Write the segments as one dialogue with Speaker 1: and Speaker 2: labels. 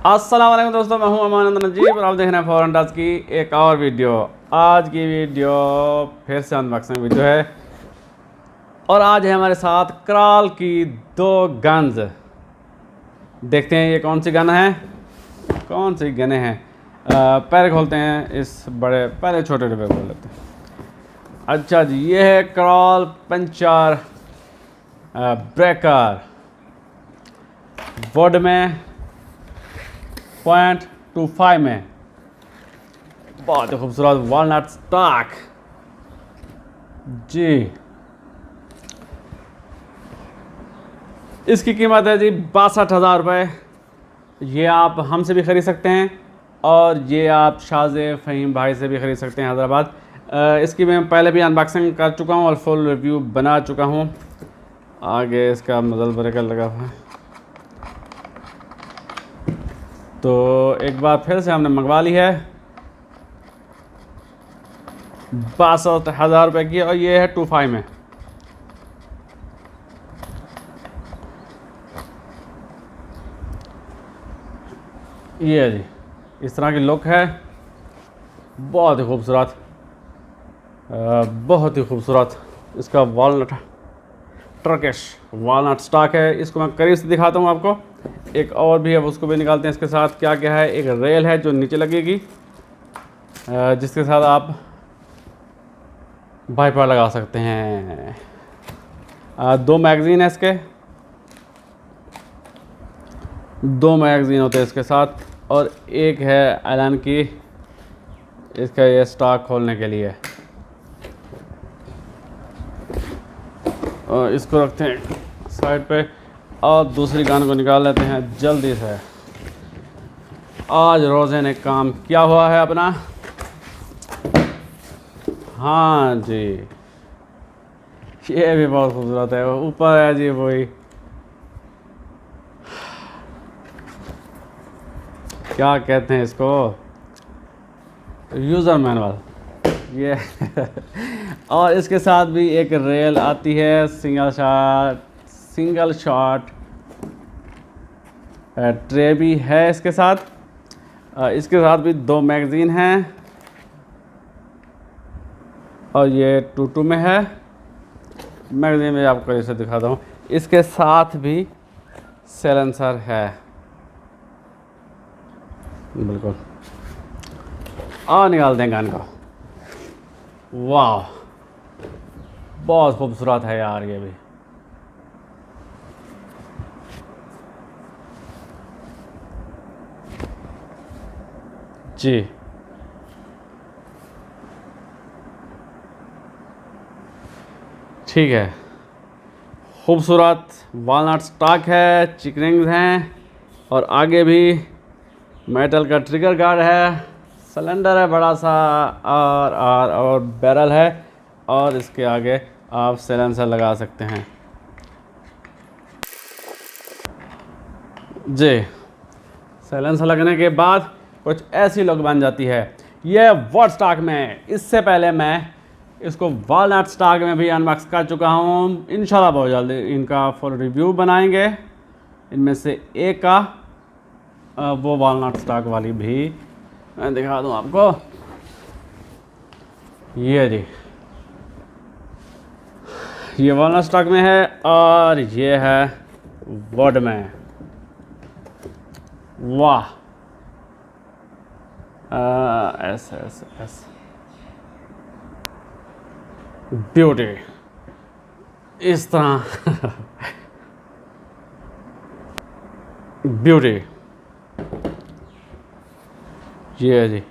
Speaker 1: अस्सलाम वालेकुम दोस्तों, मैं हूं अमानंद नजीब और आप देख रहे हैं फॉरेन टच की एक और वीडियो। आज की वीडियो फिर से अनबॉक्सिंग वीडियो है और आज है हमारे साथ क्रॉल की 2 गन्स। देखते हैं ये कौन सी गन है, कौन सी गने हैं। पहले खोलते हैं इस बड़े, पहले छोटे डब्बे खोल लेते हैं। अच्छा जी, ये है क्रॉल पंचर ब्रेकर वुड में 0.25 में, बहुत ही खूबसूरत वॉलनट स्टॉक जी। इसकी कीमत है जी 62,000 रुपये। ये आप हमसे भी ख़रीद सकते हैं और ये आप शाज़े फ़हीम भाई से भी ख़रीद सकते हैं हैदराबाद। इसकी मैं पहले भी अनबॉक्सिंग कर चुका हूँ और फुल रिव्यू बना चुका हूँ। आगे इसका मजल ब्रेकर लगा हुआ है, तो एक बार फिर से हमने मंगवा ली है 62,000 रुपये की और ये है 25 में। ये है जी, इस तरह की लुक है, बहुत ही खूबसूरत, बहुत ही खूबसूरत। इसका वॉलनट टर्किश वॉलनट स्टॉक है। इसको मैं करीब से दिखाता हूँ आपको। एक और भी है, उसको भी निकालते हैं। इसके साथ क्या क्या है, एक रेल है जो नीचे लगेगी, जिसके साथ आप वाइपर लगा सकते हैं। 2 मैगज़ीन है इसके, 2 मैगज़ीन होते हैं इसके साथ, और एक है एलन की, इसका ये स्टॉक खोलने के लिए। और इसको रखते हैं साइड पे और दूसरी गन को निकाल लेते हैं जल्दी से। आज रोज़े ने काम किया हुआ है अपना। हाँ जी, ये भी बहुत खूबसूरत है। ऊपर है जी वही, क्या कहते हैं इसको, यूज़र मैनुअल ये और इसके साथ भी एक रेल आती है, सिंगल शॉट ट्रे भी है इसके साथ। इसके साथ भी 2 मैगज़ीन हैं और ये 2-2 में है। मैगज़ीन में आपको इसे दिखाता हूँ। इसके साथ भी साइलेंसर है बिल्कुल। और निकाल दें गन को। वाह, बहुत खूबसूरत है यार ये भी। जी, ठीक है, खूबसूरत वॉलनट स्टॉक है, चिकरिंग्स हैं और आगे भी मेटल का ट्रिगर गार्ड है, सिलेंडर है बड़ा सा, और बैरल है, और इसके आगे आप साइलेंसर लगा सकते हैं जी। साइलेंसर लगने के बाद कुछ ऐसी लुक बन जाती है। ये वुड स्टॉक में, इससे पहले मैं इसको वॉलनट स्टॉक में भी अनबॉक्स कर चुका हूँ। इंशाल्लाह बहुत जल्दी इनका फुल रिव्यू बनाएंगे। इनमें से एक का वो वॉलनट स्टॉक वाली भी मैं दिखा दूँ आपको। ये जी, ये वॉलनट स्टॉक में है और ये है वुड में। वाह, ऐसे ब्यूटी इस तरह ब्यूटी। ये है जी,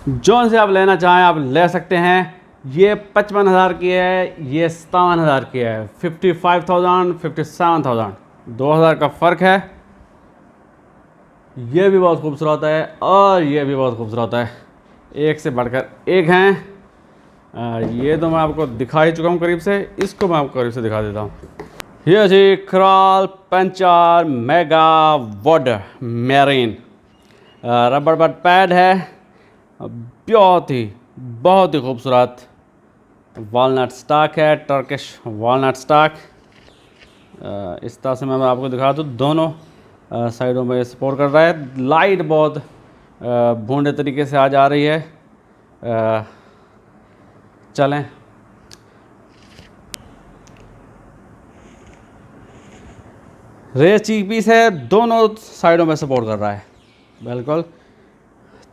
Speaker 1: जौन से आप लेना चाहें आप ले सकते हैं। ये 55,000 की है, ये 57,000 की है। 55,000 57,000, 2,000 का फ़र्क है। ये भी बहुत खूबसूरत है और ये भी बहुत खूबसूरत है, एक से बढ़कर एक हैं। ये तो मैं आपको दिखा ही चुका हूँ करीब से, इसको मैं आपको करीब से दिखा देता हूँ। ये जी Krall Puncher Mega wood marine rubber butt pad है, बहुत ही खूबसूरत वॉलनट स्टॉक है, टर्किश वॉलनट स्टॉक। इस तरह से मैं आपको दिखा दूँ, दोनों साइडों में सपोर्ट कर रहा है। लाइट बहुत भूंडे तरीके से आ जा रही है। चलें, रेस चीक पीस है, दोनों साइडों में सपोर्ट कर रहा है। बिल्कुल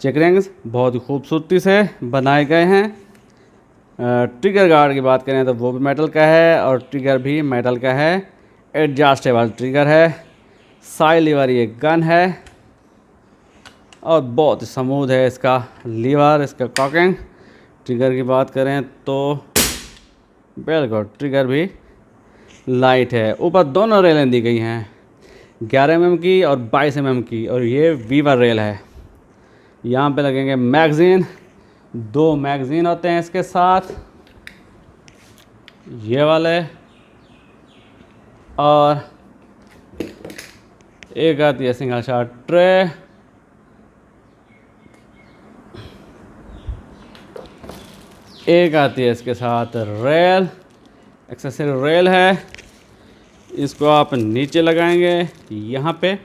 Speaker 1: चेक रिंग्स बहुत ही खूबसूरती से बनाए गए हैं। ट्रिगर गार्ड की बात करें तो वो भी मेटल का है और ट्रिगर भी मेटल का है। एडजस्टेबल ट्रिगर है। साइड लीवर ये गन है और बहुत स्मूथ है इसका लीवर, इसका कॉकिंग। ट्रिगर की बात करें तो बिल्कुल ट्रिगर भी लाइट है। ऊपर दोनों रेलें दी गई हैं, 11 mm की और 22 mm की, और ये वीवर रेल है। यहाँ पे लगेंगे मैगज़ीन, 2 मैगज़ीन होते हैं इसके साथ, ये वाले, और एक आती है सिंगल शॉट ट्रे। एक आती है इसके साथ रेल, एक्सेसरी रेल है। इसको आप नीचे लगाएंगे यहाँ पे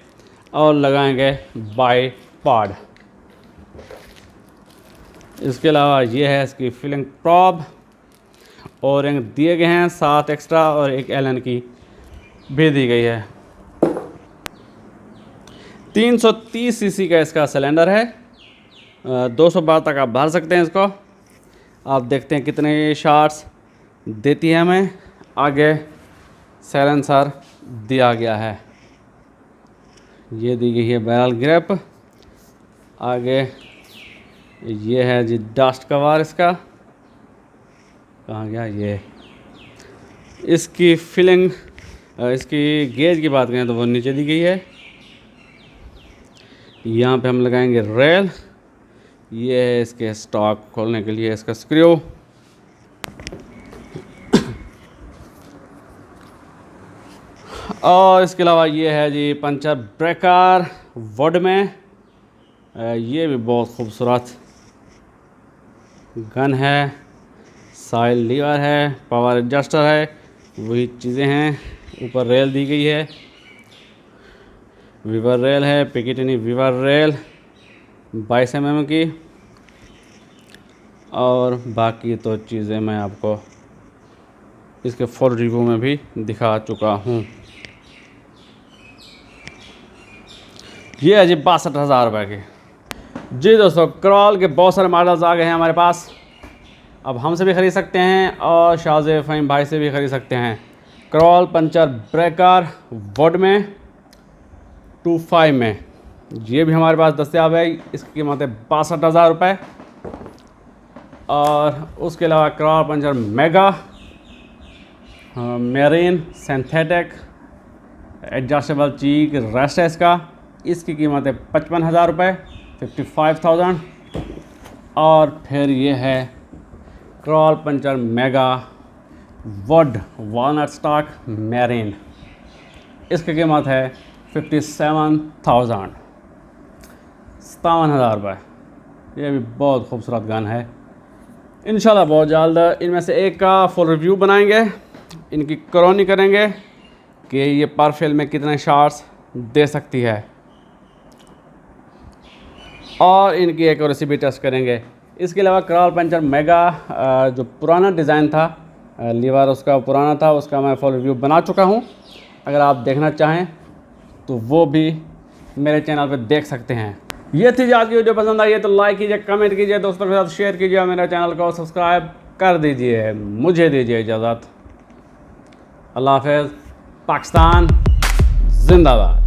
Speaker 1: और लगाएंगे बाईपॉड। इसके अलावा ये है इसकी फिलिंग प्रॉब, और रिंग दिए गए हैं 7 एक्स्ट्रा, और एक एलन की भी दी गई है। 330 सीसी का इसका सिलेंडर है। 200 बार तक आप भर सकते हैं इसको। आप देखते हैं कितने शॉट्स देती है हमें। आगे साइलेंसर दिया गया है, ये दी गई है बैरल ग्रिप। आगे ये है जी डस्ट कवर इसका, कहाँ गया ये। इसकी फिलिंग, इसकी गेज की बात करें तो वो नीचे दी गई है। यहाँ पे हम लगाएंगे रेल। ये है इसके स्टॉक खोलने के लिए इसका स्क्रू। और इसके अलावा ये है जी पंचर ब्रेकर वुड में। ये भी बहुत खूबसूरत गन है। साइड लीवर है, पावर एडजस्टर है, वही चीज़ें हैं। ऊपर रेल दी गई है, वीवर रेल है, पिकेटिनी वीवर रेल 22 mm की। और बाकी तो चीज़ें मैं आपको इसके फुल रिव्यू में भी दिखा चुका हूँ। ये है जी 62,000 रुपये की। जी दोस्तों, क्रॉल के बहुत सारे मॉडल्स आ गए हैं हमारे पास। अब हमसे भी ख़रीद सकते हैं और शाहज़ेब फ़हीम भाई से भी ख़रीद सकते हैं। क्रॉल पंचर ब्रेकर वुड में 25 में, ये भी हमारे पास दस्तियाब है। इसकी कीमत है 62,000 रुपये। और उसके अलावा Krall Puncher Mega marine synthetic adjustable cheek rest है इसकी कीमत है 55,000 रुपये, 55,000। और फिर ये है crawl Puncher Mega would walnut stock marine, इसकी कीमत है 57,000, 57,000 रुपये। ये भी बहुत खूबसूरत गन है। इंशाल्लाह बहुत जल्द इनमें से एक का फुल रिव्यू बनाएंगे, इनकी क्रॉनी करेंगे कि ये पर फिल्म में कितने शॉट्स दे सकती है, और इनकी एक्यूरेसी भी टेस्ट करेंगे। इसके अलावा क्रॉल पंचर मेगा जो पुराना डिज़ाइन था, लीवर उसका पुराना था, उसका मैं फुल रिव्यू बना चुका हूँ। अगर आप देखना चाहें तो वो भी मेरे चैनल पे देख सकते हैं। ये थी आज की वीडियो। पसंद आई है तो लाइक कीजिए, कमेंट कीजिए, दोस्तों के साथ शेयर कीजिए, मेरे चैनल को सब्सक्राइब कर दीजिए। मुझे दीजिए इजाज़त। अल्लाह हाफ़िज़। पाकिस्तान जिंदाबाद।